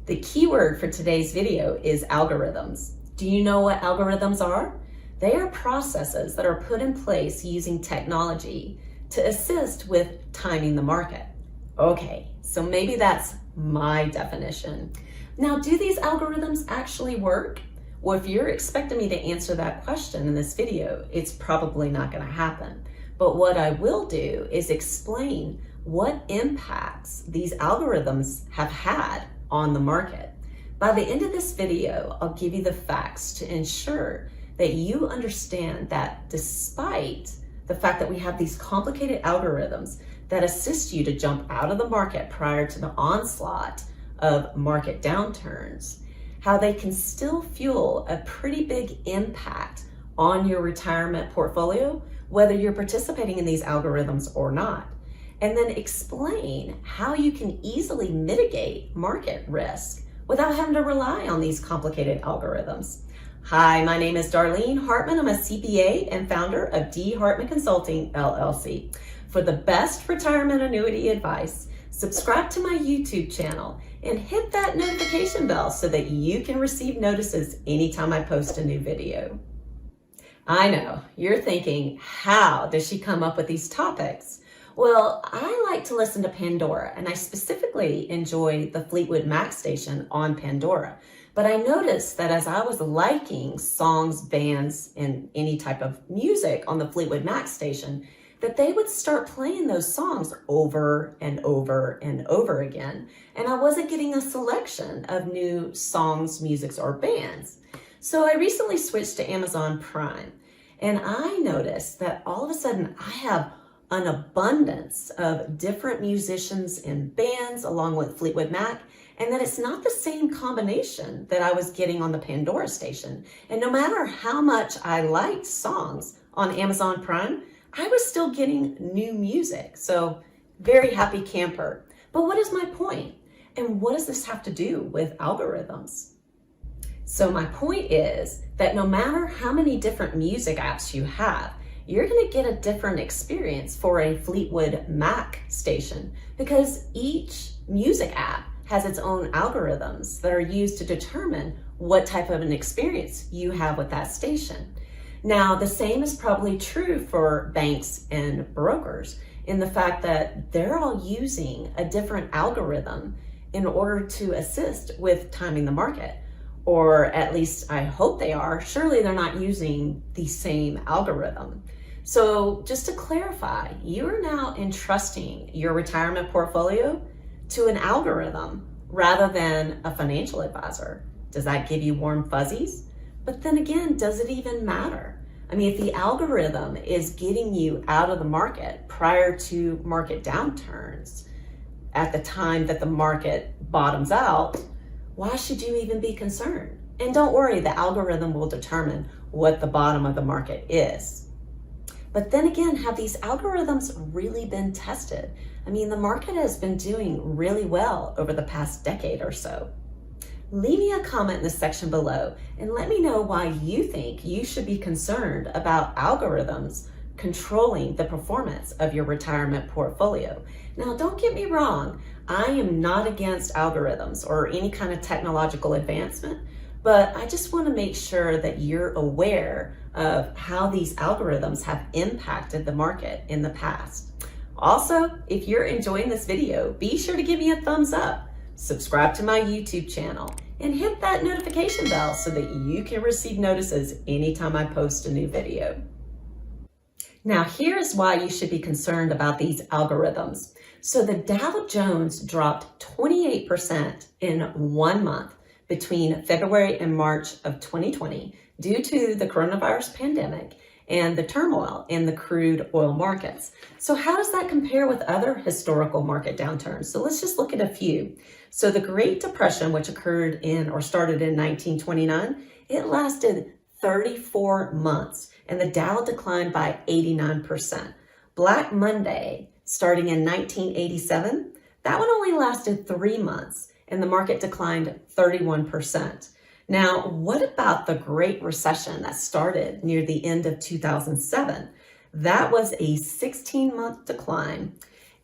The keyword for today's video is algorithms. Do you know what algorithms are? They are processes that are put in place using technology to assist with timing the market. Okay, so maybe that's my definition. Now, do these algorithms actually work? Well, if you're expecting me to answer that question in this video, it's probably not going to happen. But what I will do is explain what impacts these algorithms have had on the market. By the end of this video, I'll give you the facts to ensure that you understand that despite the fact that we have these complicated algorithms that assist you to jump out of the market prior to the onslaught of market downturns, how they can still fuel a pretty big impact on your retirement portfolio, whether you're participating in these algorithms or not. And then explain how you can easily mitigate market risk without having to rely on these complicated algorithms. Hi, my name is Darlene Hartman. I'm a CPA and founder of D. Hartman Consulting, LLC. For the best retirement annuity advice, subscribe to my YouTube channel and hit that notification bell so that you can receive notices anytime I post a new video. I know, you're thinking, how does she come up with these topics? Well, I like to listen to Pandora, and I specifically enjoy the Fleetwood Mac station on Pandora. But I noticed that as I was liking songs, bands, and any type of music on the Fleetwood Mac station, that they would start playing those songs over and over and over again. And I wasn't getting a selection of new songs, musics, or bands. So I recently switched to Amazon Prime, and I noticed that all of a sudden I have an abundance of different musicians and bands along with Fleetwood Mac, and that it's not the same combination that I was getting on the Pandora station. And no matter how much I liked songs on Amazon Prime, I was still getting new music. So very happy camper. But what is my point? And what does this have to do with algorithms? So my point is that no matter how many different music apps you have, you're going to get a different experience for a Fleetwood Mac station because each music app has its own algorithms that are used to determine what type of an experience you have with that station. Now, the same is probably true for banks and brokers in the fact that they're all using a different algorithm in order to assist with timing the market. Or at least I hope they are. Surely they're not using the same algorithm. So just to clarify, you are now entrusting your retirement portfolio to an algorithm rather than a financial advisor. Does that give you warm fuzzies? But then again, does it even matter? I mean, if the algorithm is getting you out of the market prior to market downturns at the time that the market bottoms out, why should you even be concerned? And don't worry, the algorithm will determine what the bottom of the market is. But then again, have these algorithms really been tested? I mean, the market has been doing really well over the past decade or so. Leave me a comment in the section below and let me know why you think you should be concerned about algorithms controlling the performance of your retirement portfolio. Now, don't get me wrong, I am not against algorithms or any kind of technological advancement, but I just want to make sure that you're aware of how these algorithms have impacted the market in the past. Also, if you're enjoying this video, be sure to give me a thumbs up, subscribe to my YouTube channel, and hit that notification bell so that you can receive notices anytime I post a new video. Now, here's why you should be concerned about these algorithms. So the Dow Jones dropped 28% in 1 month between February and March of 2020 due to the coronavirus pandemic and the turmoil in the crude oil markets. So how does that compare with other historical market downturns? So let's just look at a few. So the Great Depression, which occurred in or started in 1929, it lasted 34 months and the Dow declined by 89%. Black Monday, starting in 1987, that one only lasted 3 months and the market declined 31%. Now, what about the Great Recession that started near the end of 2007? That was a 16-month decline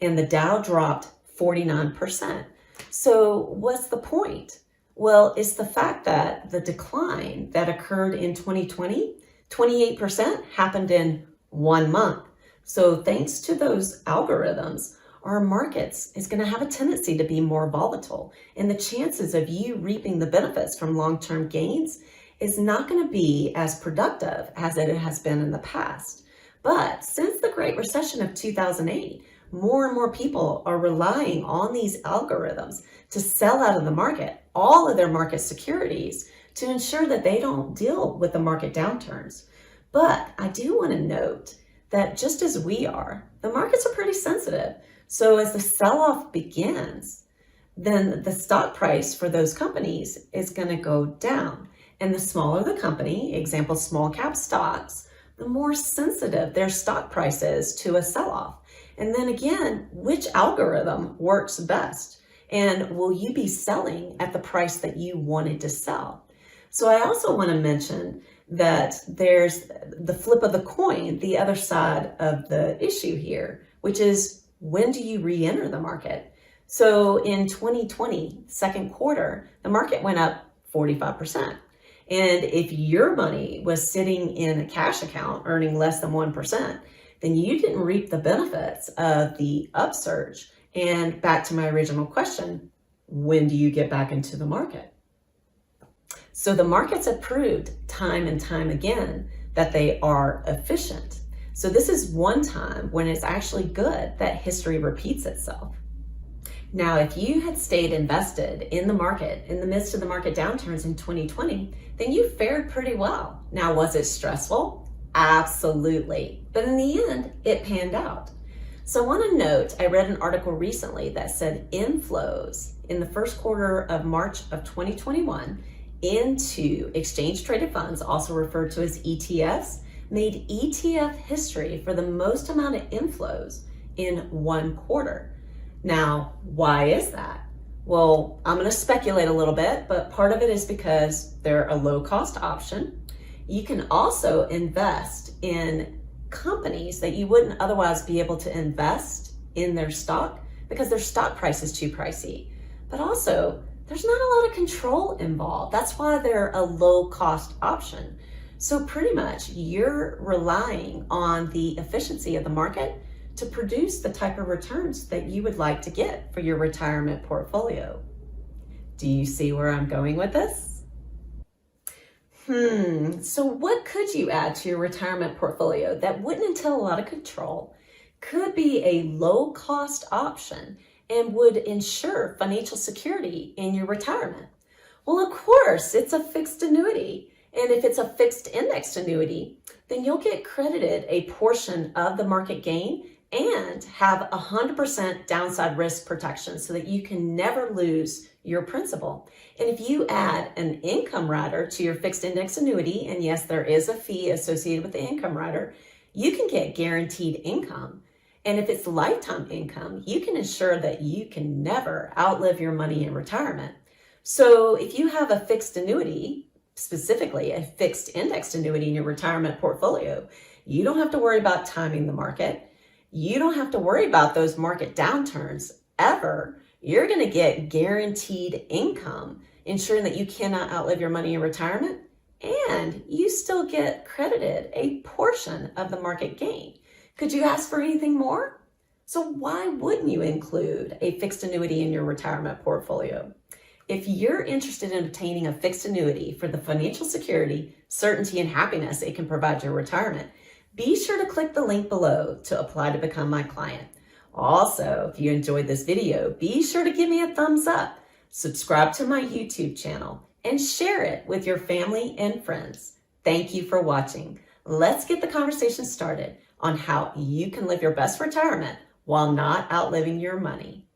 and the Dow dropped 49%. So what's the point? Well, it's the fact that the decline that occurred in 2020, 28% happened in 1 month. So thanks to those algorithms, our markets is going to have a tendency to be more volatile, and the chances of you reaping the benefits from long-term gains is not going to be as productive as it has been in the past. But since the Great Recession of 2008, more and more people are relying on these algorithms to sell out of the market all of their market securities to ensure that they don't deal with the market downturns. But I do want to note that just as we are, the markets are pretty sensitive. So as the sell-off begins, then the stock price for those companies is going to go down. And the smaller the company, example, small cap stocks, the more sensitive their stock price is to a sell-off. And then again, which algorithm works best? And will you be selling at the price that you wanted to sell? So I also want to mention that there's the flip of the coin, the other side of the issue here, which is when do you re-enter the market? So in 2020, second quarter, the market went up 45%. And if your money was sitting in a cash account earning less than 1%, then you didn't reap the benefits of the upsurge. And back to my original question, when do you get back into the market? So the markets have proved time and time again that they are efficient. So this is one time when it's actually good that history repeats itself. Now, if you had stayed invested in the market in the midst of the market downturns in 2020, then you fared pretty well. Now, was it stressful? Absolutely. But in the end, it panned out. So I want to note, I read an article recently that said inflows in the first quarter of March of 2021 into exchange traded funds, also referred to as ETFs, made ETF history for the most amount of inflows in 1 quarter. Now, why is that? Well, I'm going to speculate a little bit, but part of it is because they're a low-cost option. You can also invest in companies that you wouldn't otherwise be able to invest in their stock because their stock price is too pricey. But also, there's not a lot of control involved. That's why they're a low-cost option. So pretty much you're relying on the efficiency of the market to produce the type of returns that you would like to get for your retirement portfolio. Do you see where I'm going with this? So what could you add to your retirement portfolio that wouldn't entail a lot of control, could be a low-cost option, and would ensure financial security in your retirement? Well, of course, it's a fixed annuity. And if it's a fixed indexed annuity, then you'll get credited a portion of the market gain and have 100% downside risk protection so that you can never lose your principal. And if you add an income rider to your fixed index annuity, and yes, there is a fee associated with the income rider, you can get guaranteed income. And if it's lifetime income, you can ensure that you can never outlive your money in retirement. So if you have a fixed annuity, specifically a fixed indexed annuity in your retirement portfolio, you don't have to worry about timing the market. You don't have to worry about those market downturns ever. You're going to get guaranteed income, ensuring that you cannot outlive your money in retirement, and you still get credited a portion of the market gain. Could you ask for anything more? So why wouldn't you include a fixed annuity in your retirement portfolio? If you're interested in obtaining a fixed annuity for the financial security, certainty, and happiness it can provide your retirement, be sure to click the link below to apply to become my client. Also, if you enjoyed this video, be sure to give me a thumbs up, subscribe to my YouTube channel, and share it with your family and friends. Thank you for watching. Let's get the conversation started on how you can live your best retirement while not outliving your money.